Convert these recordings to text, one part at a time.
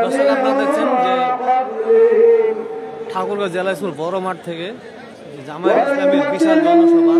দর্শক আপনারা দেখছেন যে ঠাকুরগাঁও জেলা স্কুল বড় মাঠ থেকে জামায়াত ইসলামীর বিশাল জনসভা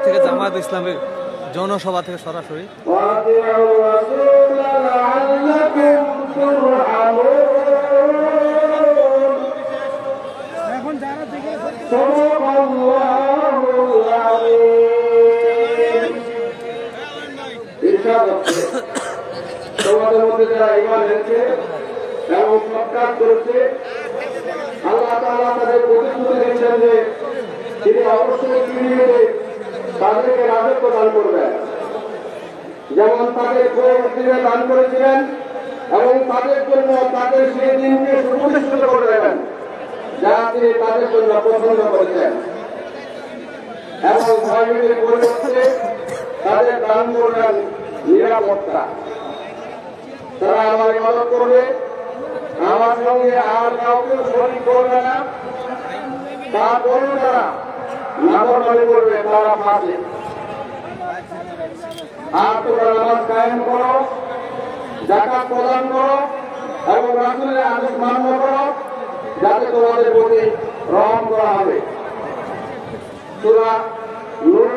থেকে জামায়াত ইসলামের জনসভা থেকে সরাসরি তোমাদের মধ্যে যারা ঈমান এনেছে এবং সৎকার করেছে আল্লাহ তাআলা তাদের প্রতিশ্রুতি দিচ্ছেন যে তিনি অবশ্যই পৃথিবীতে তাদেরকে রাজত্ব দান করবেন, যেমন তাদের পূর্ববর্তীরা দান করেছিলেন এবং তাদের জন্য তাদের সেই দিনকে সুপ্রতিষ্ঠিত করে দেবেন যা তিনি তাদের জন্য পছন্দ করেছেন এবং ভয়ভীতির পরিবর্তে তাদের দান করবেন নিরাপত্তা। তারা আমার ইবাদত করবে, আমার সঙ্গে আর কাউকে শরীক করবে না, তারপরে তারা নাফরমানি করবে, তারা ফাঁসে। আর তোমরা নামাজ কায়েম করো, যাকাত প্রদান করো এবং রাসূলের আদেশ মান্য করো, যাতে তোমাদের প্রতি রহম করা হবে। সূরা নূর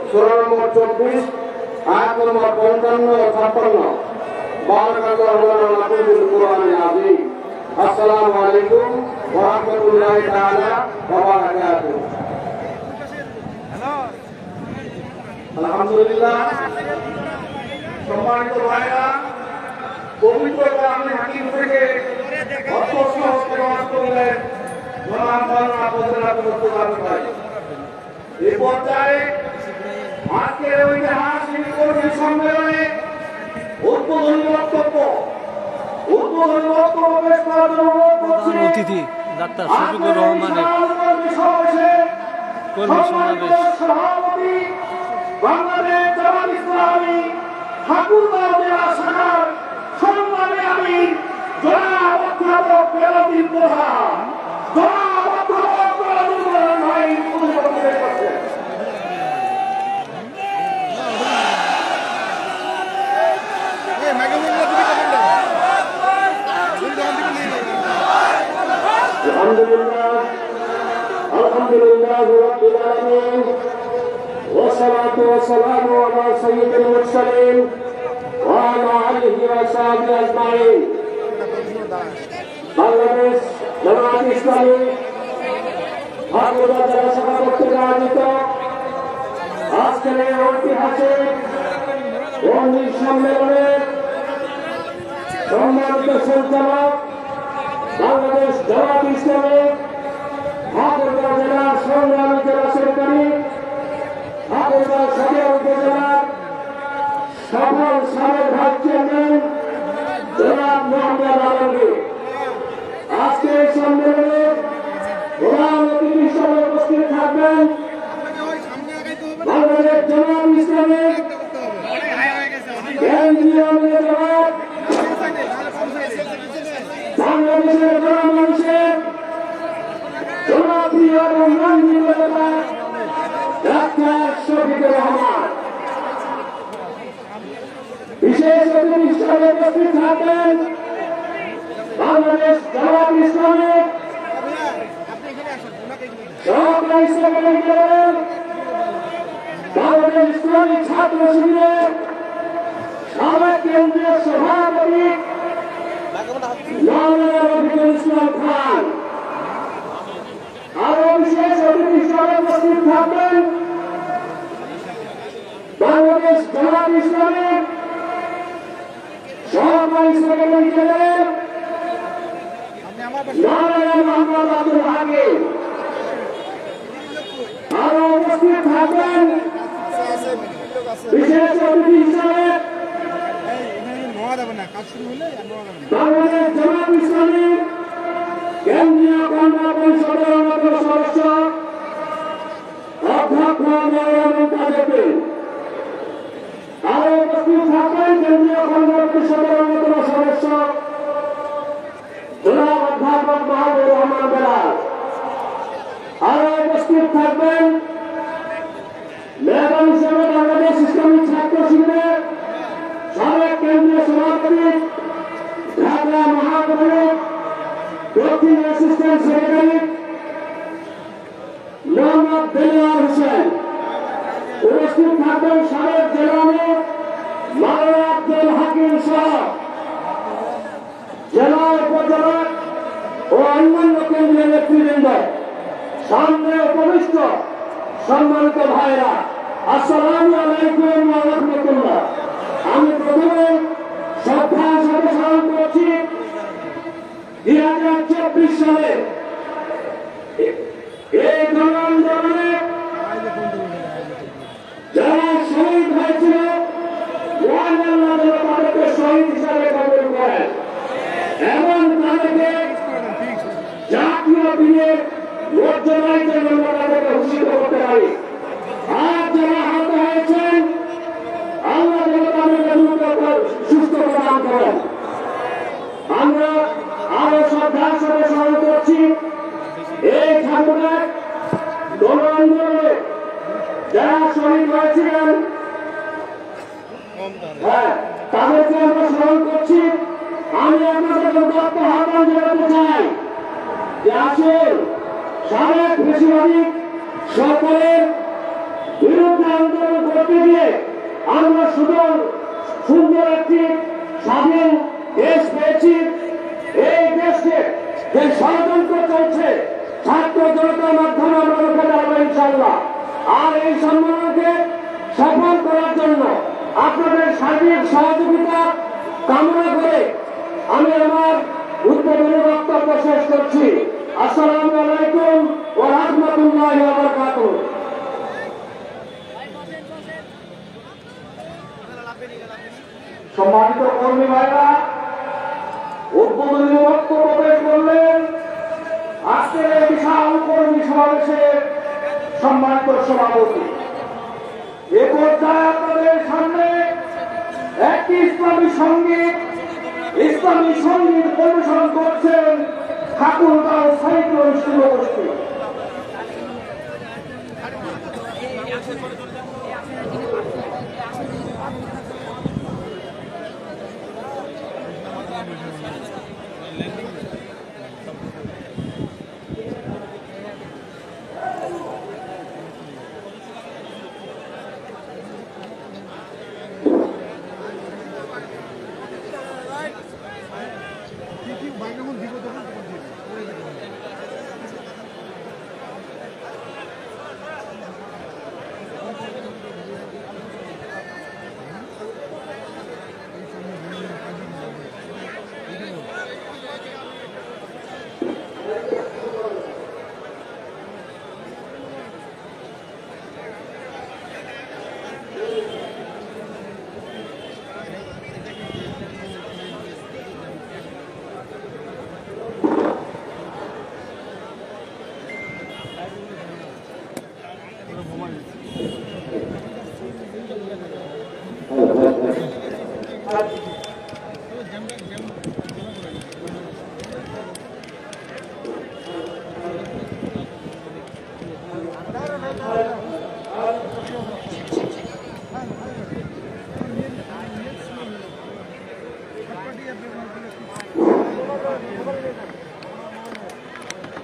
সূরা নম্বর 24 আয়াত নম্বর 55 ও 56। বারাকাল্লাহু লানা ফিল কুরআনিল আযীম। আসসালামু আলাইকুম ওয়া রাহমাতুল্লাহি তাআলা ওয়া বারাকাতুহু। আলহামদুলিল্লাহ, সম্মানিত ভাইরা, পবিত্র কোরআনুল হাকিম থেকে এই পর্যায়ে আজকের ঐতিহাসিক কর্মী সম্মেলনে উদ্বোধনী বক্তব্য পেশ করার জন্য অনুরোধ করছি অতিথি ডাক্তার শফিকুর রহমানের কর্মী সমাবেশ সভাপতি বাংলাদেশ জামায়াত ইসলামী ঠাকুরগাঁও জেলা শাখার সংগ্রামী আমির জনাব অধ্যাপক বেলাউদ্দিন প্রধান ভাই উপস্থিত করছেন। আলহামদুলিল্লাহ রাব্বিল আলামিন والصلاة والسلام على سيد المرسلين وعلى آله وصحبه أجمعين। বাংলাদেশ জামায়াত ইসলামী ঠাকুরগাঁও জেলা শাখা কর্তৃক আয়োজিত আজকের এই ঐতিহাসিক কর্মী সম্মেলনের সম্মানিত সঞ্চালক বাংলাদেশ জামায়াত ইসলামী ঠাকুরগাঁও জেলার সংগ্রামী জেলা সেক্রেটারি ঠাকুরগাঁও সদর উপজেলার সফল সাবেক ভাইস চেয়ারম্যান জনাব মোহাম্মদ আলমগীর, আজকে এই সম্মেলনে প্রধান অতিথি হিসেবে উপস্থিত থাকবেন বাংলাদেশ জামায়াত ইসলামী কেন্দ্রীয় জামাত, বাংলাদেশের জনমানুষের জনপ্রিয় এবং মন্দির নেতা ডাক্তার শফিকুর রহমান। বিশেষ অতিথি হিসেবে উপস্থিত থাকবেন বাংলাদেশ জামায়াত ইসলামী সহকারী সেক্রেটারি জেনারেল, বাংলাদেশ ইসলামী ছাত্র শিবিরের সাবেক কেন্দ্রীয় সভাপতি মাওলানা রফিকুল ইসলাম খান। আরো বিশেষ অতিথি হিসেবে উপস্থিত থাকবেন বাংলাদেশ বাংলাদেশ জামাত ইসলামের সহকারী সেক্রেটারি জেনারেল মাওলানা মোহাম্মদ আব্দুল হাকিম, আরো উপস্থিত থাকবেন বিশেষ অতিথি হিসাবে বাংলাদেশ জামাত ইসলামের কেন্দ্রীয় কর্মী পরিষদের অন্যতম সদস্য অধ্যক্ষ মাওলানা কাদেরী, আরো উপস্থিত থাকবেন কেন্দ্রীয় কর্মী পরিষদের অন্যতম সদস্য জনাব অধ্যাপক মাহবুব রহমান বেলাল, আরো উপস্থিত থাকবেন মেহমান হিসেবে বাংলাদেশ ইসলামী ছাত্র শিবিরের সাবেক কেন্দ্রীয় সভাপতি ঢাকা মহানগরের দক্ষিণ অ্যাসিস্ট্যান্ট সেক্রেটারি মোহাম্মদ দেলোয়ার হোসেন, উপস্থিত থাকবেন সাবেক জেলা মেয়র মাওলানা আব্দুল হাকিম সহ জেলা উপজেলা ও অন্যান্য কেন্দ্রীয় নেতৃবৃন্দ, সামনে উপবিষ্ট সম্মানিত ভাইরা, আসসালামু আলাইকুম ওয়া রাহমাতুল্লাহ। আমি প্রথমে শ্রদ্ধার সাথে স্মরণ করছি 2024 সালে এই গণ আন্দোলনে যারা শহীদ হয়েছিল মহান আল্লাহ যেন তাদেরকে শহীদ হিসাবে কবুল করেন এবং তাদেরকে জাতীয় দিনের মর্যাদায় যেন আমরা তাদেরকে ভূষিত করতে পারি। আর যারা আহত হয়েছেন আল্লাহ যেন তাদেরকে সুস্থ প্রদান করেন। আমরা আরো শ্রদ্ধার সাথে স্মরণ করছি এই ছাত্রদের গণ আন্দোলনে যারা শহীদ হয়েছিলেন, হ্যাঁ তাদেরকে আমরা স্মরণ করছি। আমি আপনাদের দত্ত আহ্বান জানাতে চাই যে আসুন সাবেক বেশিরভাগী সকলের বিরুদ্ধে আন্দোলন করতে গিয়ে আমরা সুন্দর একটি স্বাধীন দেশ পেয়েছি। এই দেশকে যে ষড়যন্ত্র চলছে ছাত্র জনতার মাধ্যমে আমরা রুখে দাঁড়াবো ইনশাআল্লাহ। আর এই সম্মেলনকে সফল করার জন্য আপনাদের সার্বিক সহযোগিতা কামনা করে আমি আমার উদ্বোধনী বক্তব্য শেষ করছি। আসসালামু আলাইকুম ওয়া রাহমাতুল্লাহি ওয়া বারাকাতুহু। সম্মানিত কর্মী ভাইরা, উদ্বোধনী বক্তব্য পেশ করলেন আজকের এই বিশাল কর্মী সমাবেশের সম্মানিত সভাপতি। এ পর্যায়ে আপনাদের সামনে একটি ইসলামী সঙ্গীত পরিবেশন করছেন ঠাকুরগাঁও সাহিত্য শিল্পগোষ্ঠী।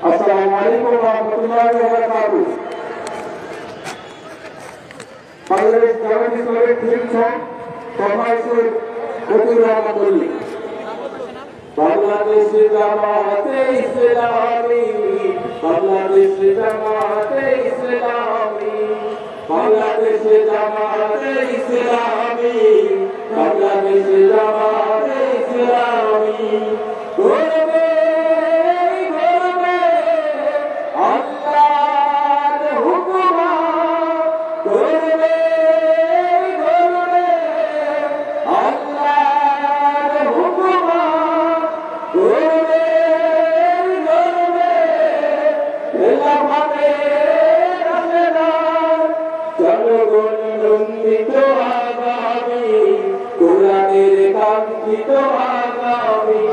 আসসালামু আলাইকুম ওয়া রাহমাতুল্লাহি ওয়া বারাকাতুহু। বাংলাদেশ জামাত ইসলামের টিম সভাপতি ফতুর রহমান বললি বাংলাদেশ জামাতে ইসলামী, বাংলাদেশ জামাতে ইসলামী, বাংলাদেশে জামাতে ইসলামী, বাংলাদেশে জামাতে ইসলামী গর্বে গর্বে আল্লাহর হুকুমত, গর্বে গর্বে আল্লাহর হুকুমত, গর্বে গর্বে খেলাফতের আশীর্বাদ, জনগণ নন্দিত আগামী, কোরআনের কাঙ্ক্ষিত আগামী,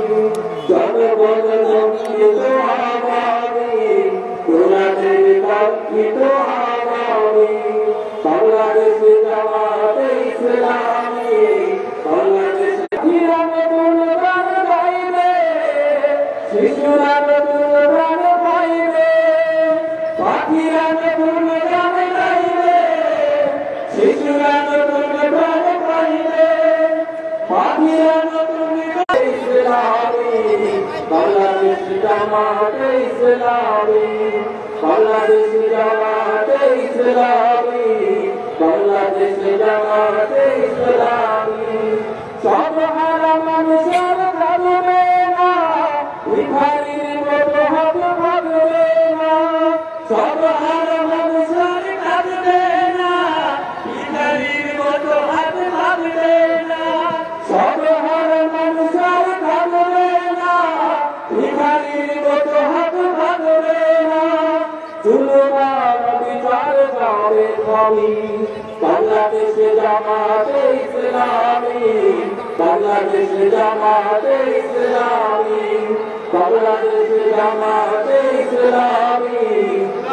জনগণ নন্দিত আগামী, কোরআনের কাঙ্ক্ষিত আগামী, বাংলাদেশে জামাতে ইসলামী, বাংলাদেশে কিরামে গুণগান গাইবে, শিশুরা নতুন গান পাইবে, পাখিরা নতুন গান গাইবে, শিশুরা নতুন গান গাইবে, পাখিরা নতুন গান ইসলামী, বাংলাদেশ জামাতে ইসলামী, বাংলাদেশ জামাতে ইসলামী, বাংলাদেশ জামাতে ইসলামী, সব হারা মানুষের ভাববে না, ভিখারির মতো হাত ভাববে না, সব হারা মানুষের কাঁদবে না, ভিখারির মতো হাত ভাববে না, সব হারা মানুষের কাঁদবে না, ভিখারির মতো হাত ভাববে না, জুলুম বিচার যাবে কমি, বাংলাদেশে জামাতে ইসলামী, বাংলাদেশে জামাতে ইসলামী, বাংলাদেশে জামাতে ইসলামী,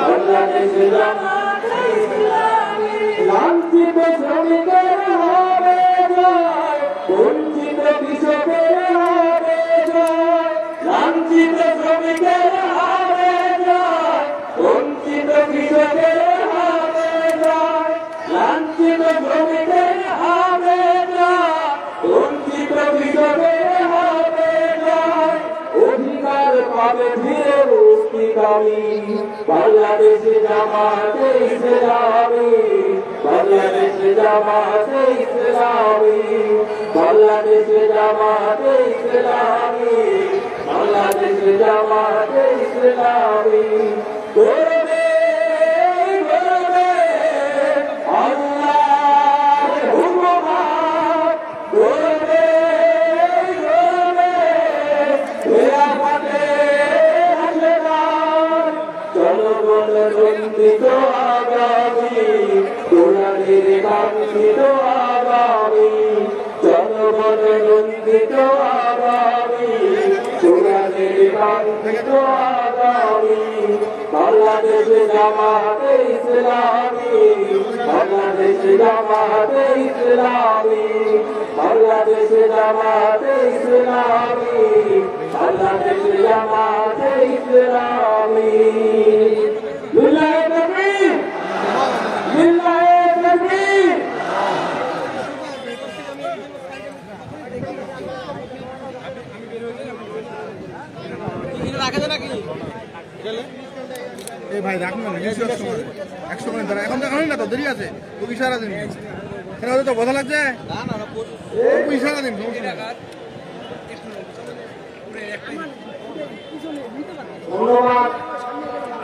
বাংলাদেশে জামাতে ইসলামী, লাঞ্ছিত শ্রমিকের হবে জয়, বঞ্চিত কৃষকের হবে জয়, লাঞ্ছিত শ্রমিকের হবে জয়, বঞ্চিত কৃষকের হবে জয়, লাঞ্ছিত শ্রমিকের হবে জয়, বঞ্চিত কৃষকের হবে জয়, অধিকার পাবে ধীরে মুক্তিকামী, বাংলাদেশে জামাতে ইসলামী, বাংলাদেশে জামাতে ইসলামী, বাংলাদেশে জামাতে ইসলামী, বাংলাদেশে জামাতে ইসলামী গর্বে গর্বে আল্লাহর হুকুমত, গর্বে গর্বে খেলাফতের আশীর্বাদ, জনগণ নন্দিত আগামী, কোরআনের কাঙ্ক্ষিত আগামী, জনগণ নন্দিত আগামী, কোরআনের কাঙ্ক্ষিত আগামী, বাংলাদেশে জামাতে ইসলামী, বাংলাদেশে জামাতে ইসলামী, বাংলাদেশে জামাতে ইসলামী, বাংলাদেশে জামাতে ইসলামী, লিল্লাহি তাকবীর, লিল্লাহি তাকবীর। এই ভাই রাখুন না, 100 করে দাঁড়া, এখন দেখানো না তো, দেরি আছে, ওই ইশারা দিন, এখানে তো বোঝা লাগছে, ওই ইশারা দিন, ধন্যবাদ।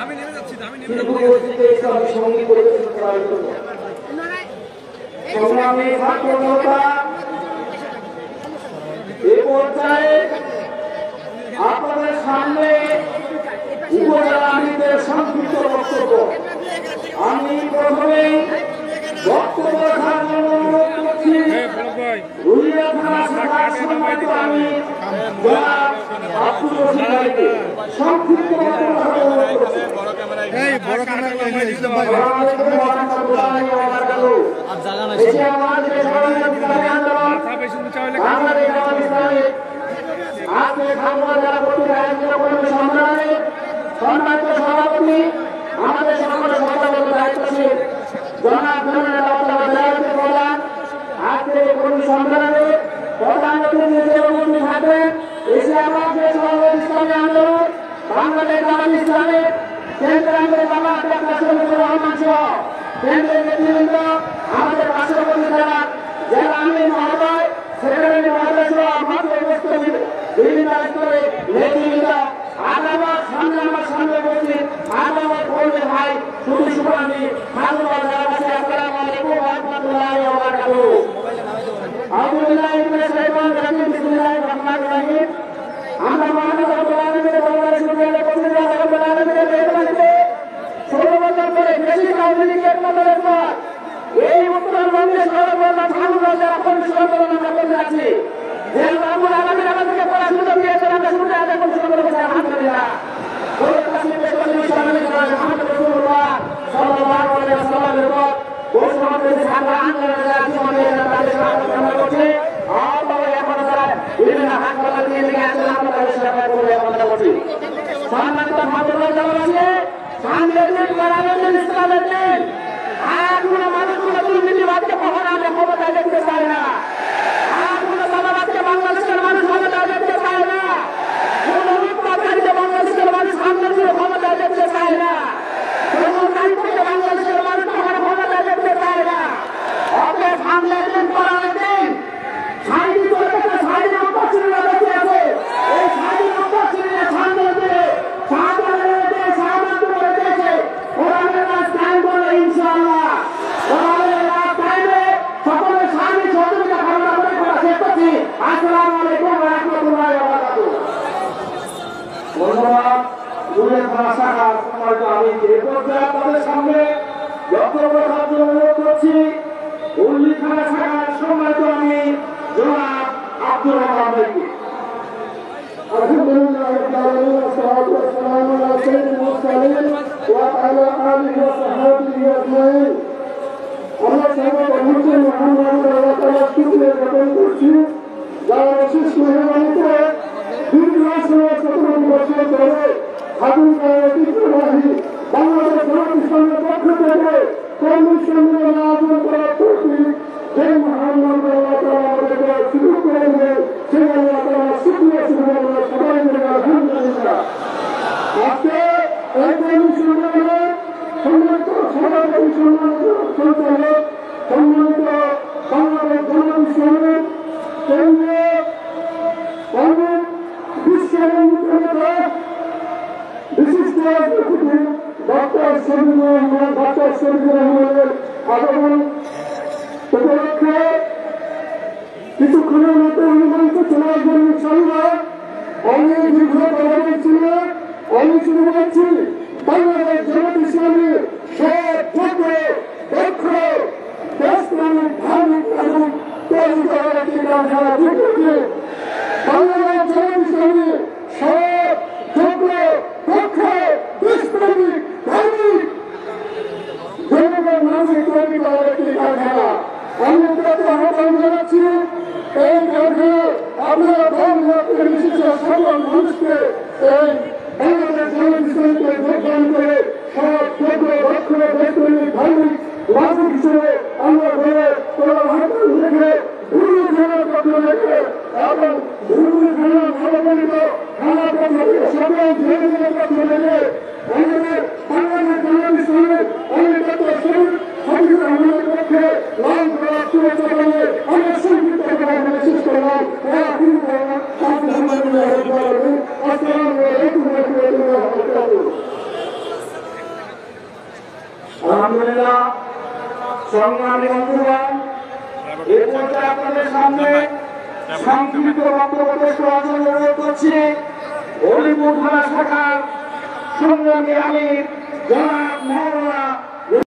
আমি নেমে যাচ্ছি, আমি নেমে শিল্পগোষ্ঠীতে ইসলামী সঙ্গীত পরিবেশন করার জন্য সংগ্রামী ছাত্র জনতা এ পর্যায়ে আপনাদের সামনে উপজেলা আমিরের সংক্ষিপ্ত বক্তব্য। আমি প্রথমেই বক্তব্য রাখার জন্য অনুরোধ করছি রুলিয়া থানা শাখার সম্মানিত আমির জনাব আব্দুল রশিদ ভাইকে সংক্ষিপ্ত বক্তব্য রাখার অনুরোধ করছি। এই বড় ক্যামেরা আর জায়গা নাই দেশে আমাদের সংগ্রামী আন্দোলন বাংলাদেশ জামাত ইসলামী আজকে খাগড়া জেলা কর্তৃক আয়োজিত কর্মী সম্মেলনে সম্মানিত সভাপতি আমাদের সকলের সভাপতি দায়িত্বশীল জনাব প্রধান আজকের এই কর্মী সম্মেলনে প্রধান অতিথি হিসেবে উপস্থিত থাকবেন এশিয়া মহাদেশের সভাপতি ইসলামী আন্দোলন বাংলাদেশ জামাত ইসলামী কেন্দ্রীয় জামাত ডাক্তার শফিকুর রহমান সহ কেন্দ্রের নেতৃবৃন্দ, আমাদের পার্শ্ববর্তী জেলা আমির মহোদয়, সেক্রেটারি মহোদয় সহ বিভিন্ন স্তরে নেতৃবৃন্দ, আদালত সামনে আমার সামনে বলছি, আদালত বলবে ভাই শুধু শুভানি ধন্যবাদ জানাচ্ছি। আসসালামু আলাইকুম ওয়া রাহমাতুল্লাহি ওয়া বারাকাতুহু। আলহামদুলিল্লাহ ইবনে সাইবান রাহিম বিসমিল্লাহির রহমানির রহিম। আমরা মহানগর আলমীর বাংলাদেশ বিদ্যালয়ের প্রতিনিধি আলমীর আলমীর মেহরবানিতে 16 বছর পরে বেশি রাজনীতির মধ্যে পর এই উত্তরবঙ্গের সর্বপ্রথম ঠাকুর যারা কমিশন আন্দোলন আমরা করতে যাচ্ছি, যে আলমীর আলমীর আমাদেরকে পড়ার সুযোগ দিয়েছেন, আমরা শুনতে আদায় করছি আলহামদুলিল্লাহ। সম্মানিত মানুষগুলো দুর্নীতিবাদকে কখনো আমরা ক্ষমতায় দেখতে চাই না। আর কোন সাদাবাদকে বাংলাদেশের মানুষ ক্ষমতায় দেখতে চায় না। কোন লুটপাটকারীকে বাংলাদেশের মানুষ আন্দোলনের ক্ষমতায় দেখতে চায় না। কোন নারীকে বাংলাদেশের মানুষ কখনো ক্ষমতায় দেখতে চায় না। অতএব সামনে একদিন পরানের দিন স্বাধীন উপস্থিতিরা বেঁচে আছে। এই স্বাধীন উপস্থিতিরা সামনে দিয়ে কোরআনের রাজ কায়েম করবে ইনশাআল্লাহ। কোরআনের রাজ কায়েমে সকলের স্বামী সহযোগিতা কামনা করে শেষ করছি। আসসালামু আলাইকুম ওয়া রাহমাতুল্লাহি ওয়া বারাকাতুহু। ধন্যবাদ। দুনিয়া ভাষা সম্মানিত আমি এই পর্যায়ে আপনাদের সামনে বক্তব্য রাখার জন্য অনুরোধ করছি উল্লিখানা শাখার সম্মানিত আমি জনাব আব্দুর রহমান ভাইকে। আলহামদুলিল্লাহ রাব্বিল আলামিন ওয়াসসালাতু ওয়াসসালামু আলা সাইয়্যিদিল মুরসালিন ওয়া আলা আলিহি ওয়া সাহবিহি আজমাইন। আমরা সবাই বন্ধুদের মুহাম্মদ আল্লাহ তাআলার শুকরিয়া জ্ঞাপন করছি, যার অশেষ মেহেরবানিতে দীর্ঘ 17 বছর ধরে স্বাধীনতার ঐতিহ্যবাহী বাংলাদেশ জামাত ইসলামের পক্ষ থেকে কর্মী সম্মেলন আয়োজন করার তৌফিক যে মুহাম্মদ আল্লাহ তাআলা আমাদেরকে সুযোগ করে দেন, সেই আল্লাহ তাআলার শুকরিয়া শুকরিয়া আমরা সবাই মিলে আলহামদুলিল্লাহ। আজকে এই কর্মী সম্মেলনে সম্মানিত সভাপতি, সম্মানিত সঞ্চালক, সম্মানিত বাংলাদেশ জামাত ইসলামের কেন্দ্রীয় কর্মী বিশ্ববন্ধু নেতা বিশিষ্ট অতিথি ডক্টর শফিকুর রহমানের আগমন উপলক্ষে কিছুক্ষণের মধ্যে অনুমন্ত চলার জন্য ইনশাআল্লাহ আমি দীর্ঘ কথা বলছি না, আমি শুরু করছি। বাংলাদেশ জামাত ইসলামের সব যোগ্য দক্ষ দেশপ্রেমিক ধার্মিক এবং তৈরি করার একটি কাজ যারা যোগ্য। বাংলাদেশ জামাত ইসলামের সব যোগ্য দক্ষ দেশপ্রেমিক ধার্মিক জনগণ নাগরিক তৈরি করার একটি কারখানা। আমি তাদের আহ্বান জানাচ্ছি, এই কারখানা আপনারা ধর্মের বিশিষ্ট সকল মানুষকে এই বাংলাদেশ জামাত ইসলামকে যোগদান করে সব যোগ্য দক্ষ দেশপ্রেমিক ধার্মিক নাগরিক হিসেবে আমরা ঘরে কোনো আহ্বান রেখে দুর্নীতি খেলার পক্ষ রেখে এবং দুর্নীতি খেলার ভালোপরিত খেলার পক্ষ থেকে সকল ধর্মের পক্ষ রেখে আমাদের বাংলাদেশ জামাত ইসলামের অনেক ডক্টর শফিকুর রহমানের পক্ষে লাল গোলাপ শুভেচ্ছা জানিয়ে আমরা সংক্ষিপ্ত কথা বলে শেষ করলাম। আসসালামু আলাইকুম ওয়া রাহমাতুল্লাহি ওয়া বারাকাতুহু। আলহামদুলিল্লাহ। সংগ্রামী বন্ধুগণ, এই পর্যায়ে আপনাদের সামনে সংক্ষিপ্ত বক্তব্য পেশ করার জন্য অনুরোধ করছি হরিপুর থানা শাখার সংগ্রামী আমির জনাব মহোদয়